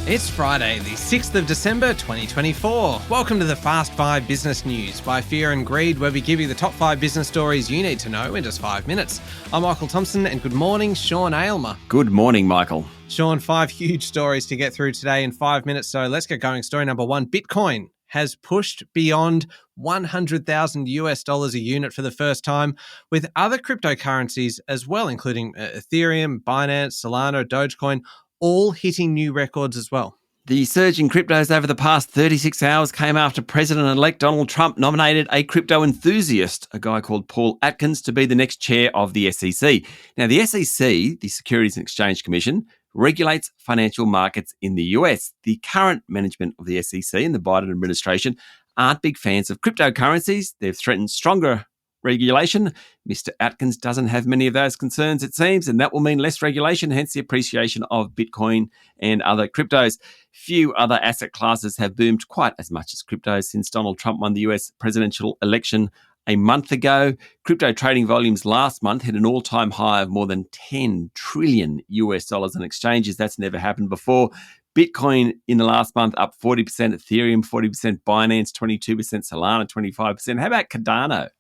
It's Friday, the 6th of December 2024. Welcome to the Fast 5 Business News by Fear and Greed, where we give you the top 5 business stories you need to know in just 5 minutes. I'm Michael Thompson, and good morning, Sean Aylmer. Good morning, Michael. Sean, 5 huge stories to get through today in 5 minutes, so let's get going. Story number 1, Bitcoin has pushed beyond $100,000 a unit for the first time, with other cryptocurrencies as well, including Ethereum, Binance, Solana, Dogecoin, all hitting new records as well. The surge in cryptos over the past 36 hours came after President-elect Donald Trump nominated a crypto enthusiast, a guy called Paul Atkins, to be the next chair of the SEC. Now, the SEC, the Securities and Exchange Commission, regulates financial markets in the US. The current management of the SEC and the Biden administration aren't big fans of cryptocurrencies. They've threatened stronger regulation. Mr. Atkins doesn't have many of those concerns, it seems, and that will mean less regulation, hence the appreciation of Bitcoin and other cryptos. Few other asset classes have boomed quite as much as cryptos since Donald Trump won the US presidential election a month ago. Crypto trading volumes last month hit an all-time high of more than $10 trillion on exchanges. That's never happened before. Bitcoin in the last month up 40%, Ethereum 40%, Binance 22%, Solana 25%. How about Cardano?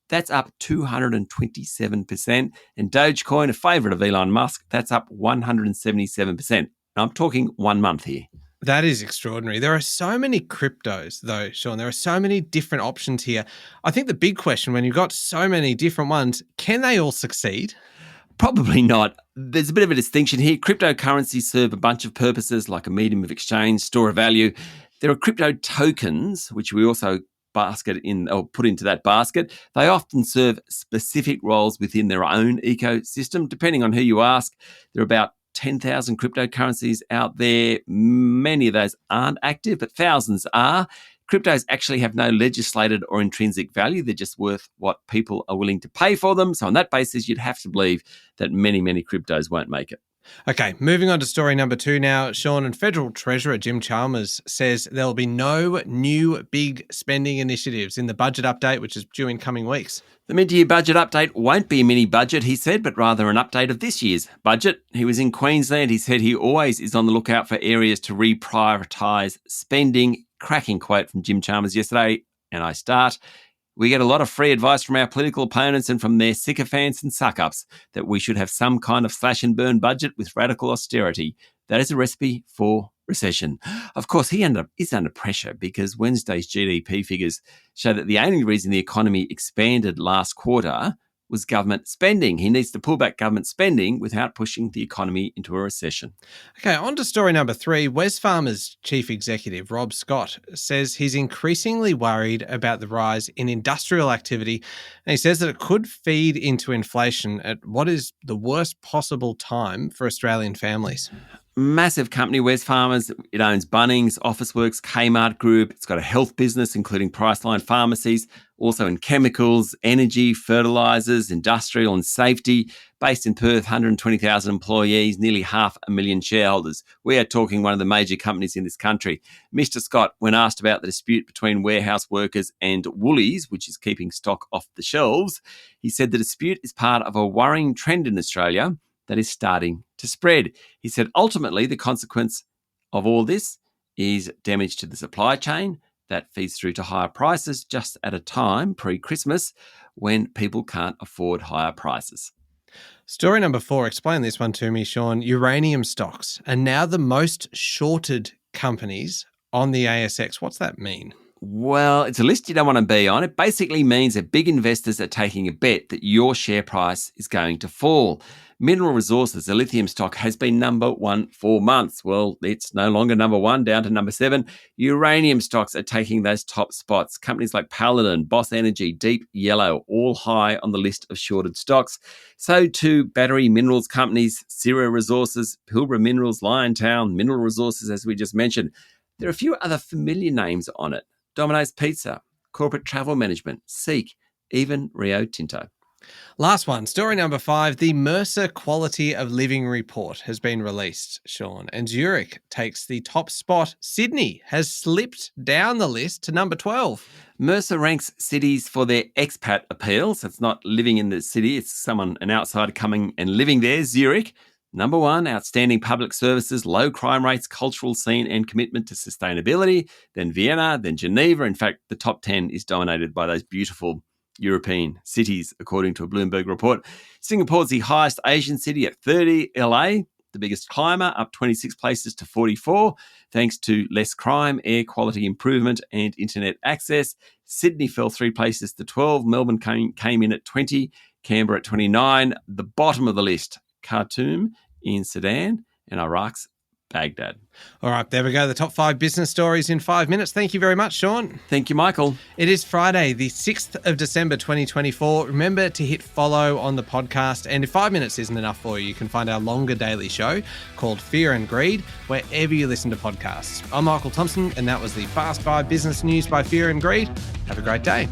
That's up 227%. And Dogecoin, a favourite of Elon Musk, that's up 177%. And I'm talking 1 month here. That is extraordinary. There are so many cryptos, though, Sean. There are so many different options here. I think the big question, when you've got so many different ones, can they all succeed? Probably not. There's a bit of a distinction here. Cryptocurrencies serve a bunch of purposes, like a medium of exchange, store of value. There are crypto tokens, which we also put into that basket. They often serve specific roles within their own ecosystem. Depending on who you ask, there are about 10,000 cryptocurrencies out there. Many of those aren't active, but thousands are. Cryptos actually have no legislated or intrinsic value. They're just worth what people are willing to pay for them. So on that basis, you'd have to believe that many, many cryptos won't make it. Okay, moving on to story number 2 now, Sean. And Federal Treasurer Jim Chalmers says there'll be no new big spending initiatives in the budget update, which is due in coming weeks. The mid-year budget update won't be a mini budget, he said, but rather an update of this year's budget. He was in Queensland. He said he always is on the lookout for areas to reprioritise spending. Cracking quote from Jim Chalmers yesterday, and I start. We get a lot of free advice from our political opponents and from their sycophants and suck-ups that we should have some kind of slash and burn budget with radical austerity. That is a recipe for recession. Of course, he is under pressure because Wednesday's GDP figures show that the only reason the economy expanded last quarter was government spending. He needs to pull back government spending without pushing the economy into a recession. Okay, on to story number 3. Wesfarmers chief executive Rob Scott says he's increasingly worried about the rise in industrial activity, and he says that it could feed into inflation at what is the worst possible time for Australian families. Massive company, Wesfarmers. It owns Bunnings, Officeworks, Kmart Group. It's got a health business, including Priceline Pharmacies, also in chemicals, energy, fertilisers, industrial and safety. Based in Perth, 120,000 employees, nearly 500,000 shareholders. We are talking one of the major companies in this country. Mr. Scott, when asked about the dispute between warehouse workers and Woolies, which is keeping stock off the shelves, he said the dispute is part of a worrying trend in Australia that is starting to spread. He said ultimately the consequence of all this is damage to the supply chain that feeds through to higher prices just at a time pre-Christmas when people can't afford higher prices. Story number 4, explain this one to me, Sean. Uranium stocks are now the most shorted companies on the ASX. What's that mean? Well, it's a list you don't want to be on. It basically means that big investors are taking a bet that your share price is going to fall. Mineral Resources, a lithium stock, has been number 1 for months. Well, it's no longer number 1, down to number 7. Uranium stocks are taking those top spots. Companies like Paladin, Boss Energy, Deep Yellow, all high on the list of shorted stocks. So too battery minerals companies, Sierra Resources, Pilbara Minerals, Liontown, Mineral Resources, as we just mentioned. There are a few other familiar names on it. Domino's Pizza, Corporate Travel Management, Seek, even Rio Tinto. Last one, story number 5. The Mercer Quality of Living Report has been released, Sean, and Zurich takes the top spot. Sydney has slipped down the list to number 12. Mercer ranks cities for their expat appeal. So it's not living in the city, it's an outsider coming and living there. Zurich, Number 1, outstanding public services, low crime rates, cultural scene, and commitment to sustainability. Then Vienna, then Geneva. In fact, the top 10 is dominated by those beautiful European cities, according to a Bloomberg report. Singapore's the highest Asian city at 30. LA, the biggest climber, up 26 places to 44, thanks to less crime, air quality improvement, and internet access. Sydney fell 3 places to 12. Melbourne came in at 20. Canberra at 29. The bottom of the list, Khartoum in Sudan, and Iraq's Baghdad. All right, there we go. The top 5 business stories in 5 minutes. Thank you very much, Sean. Thank you, Michael. It is Friday, the 6th of December, 2024. Remember to hit follow on the podcast. And if 5 minutes isn't enough for you, you can find our longer daily show called Fear and Greed, wherever you listen to podcasts. I'm Michael Thompson, and that was the Fast 5 Business News by Fear and Greed. Have a great day.